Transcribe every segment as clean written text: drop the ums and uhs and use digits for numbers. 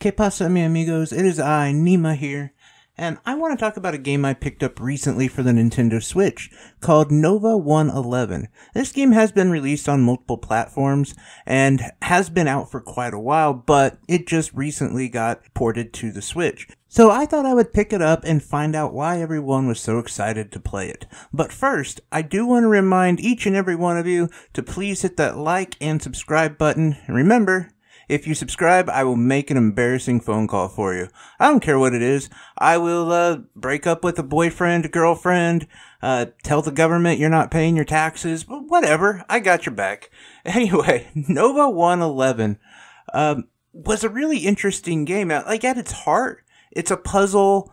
Que pasa, mi amigos? It is I, nemA here, and I want to talk about a game I picked up recently for the Nintendo Switch called Nova 111. This game has been released on multiple platforms and has been out for quite a while, but it just recently got ported to the Switch. So I thought I would pick it up and find out why everyone was so excited to play it. But first, I do want to remind each and every one of you to please hit that like and subscribe button. And remember, if you subscribe, I will make an embarrassing phone call for you. I don't care what it is. I will break up with a boyfriend, girlfriend, tell the government you're not paying your taxes, whatever. I got your back. Anyway, Nova 111 was a really interesting game. Like, at its heart, it's a puzzle,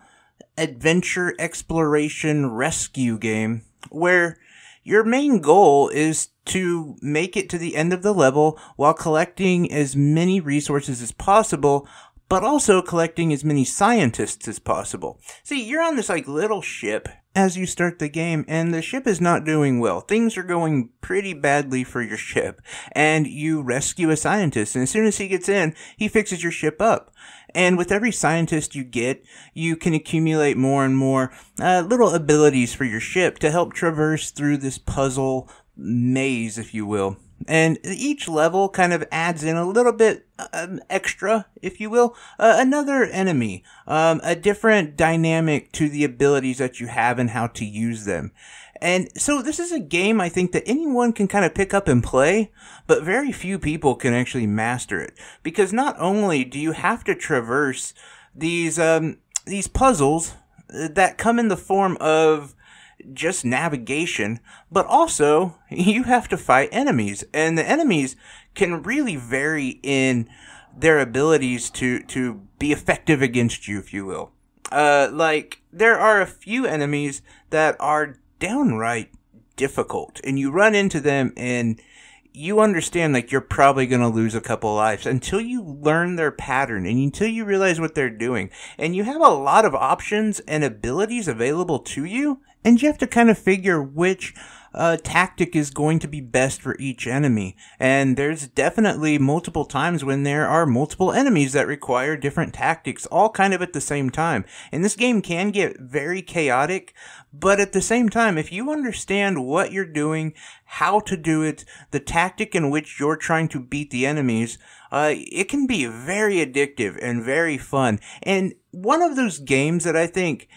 adventure, exploration, rescue game where your main goal is to make it to the end of the level while collecting as many resources as possible, but also collecting as many scientists as possible. See, you're on this little ship as you start the game, and the ship is not doing well. Things are going pretty badly for your ship, and you rescue a scientist, and as soon as he gets in, he fixes your ship up. And with every scientist you get, you can accumulate more and more little abilities for your ship to help traverse through this puzzle maze, if you will. And each level kind of adds in a little bit extra, if you will, another enemy, a different dynamic to the abilities that you have and how to use them. And so this is a game I think that anyone can kind of pick up and play, but very few people can actually master it. Because not only do you have to traverse these puzzles that come in the form of just navigation, but also you have to fight enemies, and the enemies can really vary in their abilities to be effective against you, if you will. There are a few enemies that are downright difficult, and you run into them and you understand you're probably going to lose a couple lives until you learn their pattern and until you realize what they're doing. And you have a lot of options and abilities available to you, and you have to kind of figure which tactic is going to be best for each enemy. And there's definitely multiple times when there are multiple enemies that require different tactics, all kind of at the same time. And this game can get very chaotic, but at the same time, if you understand what you're doing, how to do it, the tactic in which you're trying to beat the enemies, it can be very addictive and very fun. And one of those games that I think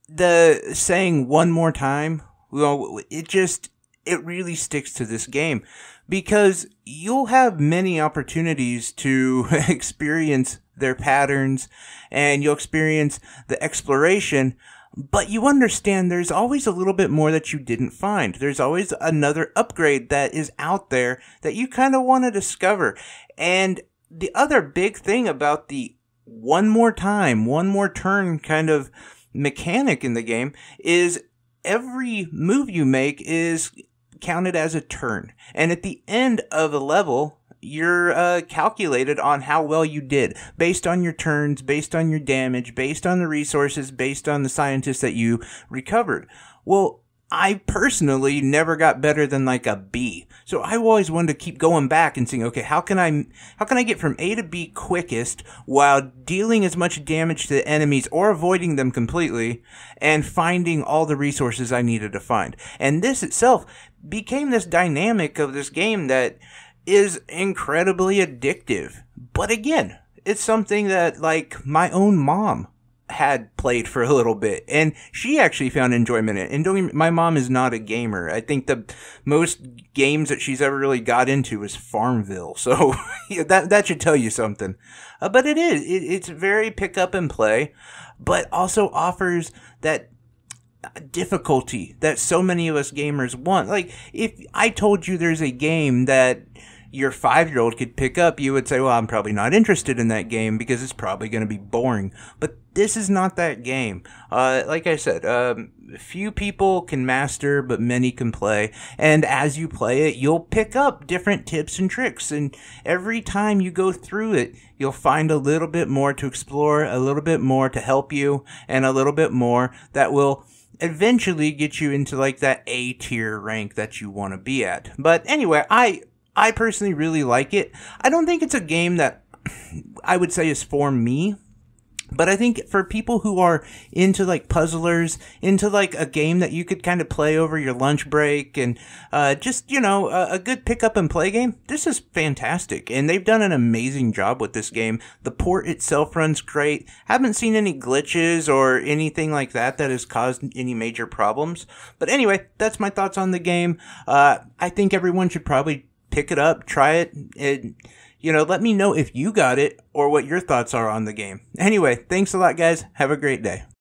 the saying "one more time," well, it really sticks to this game, because you'll have many opportunities to experience their patterns and you'll experience the exploration, but you understand there's always a little bit more that you didn't find. There's always another upgrade that is out there that you kind of want to discover. And the other big thing about the one more time, one more turn kind of mechanic in the game is every move you make is counted as a turn. And at the end of a level, you're calculated on how well you did, based on your turns, based on your damage, based on the resources, based on the scientists that you recovered. Well, I personally never got better than a B. So I always wanted to keep going back and saying, okay, how can I get from A to B quickest while dealing as much damage to the enemies or avoiding them completely and finding all the resources I needed to find. And this itself became this dynamic of this game that is incredibly addictive. But again, it's something that my own mom had played for a little bit, and she actually found enjoyment in it. And my mom is not a gamer. I think the most games that she's ever really got into is Farmville, so yeah, that should tell you something. But it's very pick up and play, but also offers that difficulty that so many of us gamers want. If I told you there's a game that your 5-year-old could pick up, you would say, well, I'm probably not interested in that game because it's probably going to be boring. But this is not that game. Like I said, few people can master, but many can play. And as you play it, you'll pick up different tips and tricks. And every time you go through it, you'll find a little bit more to explore, a little bit more to help you, and a little bit more that will eventually get you into that A tier rank that you want to be at. But anyway, I personally really like it. I don't think it's a game that I would say is for me. But I think for people who are into like puzzlers, into like a game that you could kind of play over your lunch break and just, a good pick up and play game, this is fantastic. And they've done an amazing job with this game. The port itself runs great. Haven't seen any glitches or anything like that has caused any major problems. But anyway, that's my thoughts on the game. I think everyone should probably pick it up, try it. Let me know if you got it or what your thoughts are on the game. Anyway, thanks a lot, guys. Have a great day.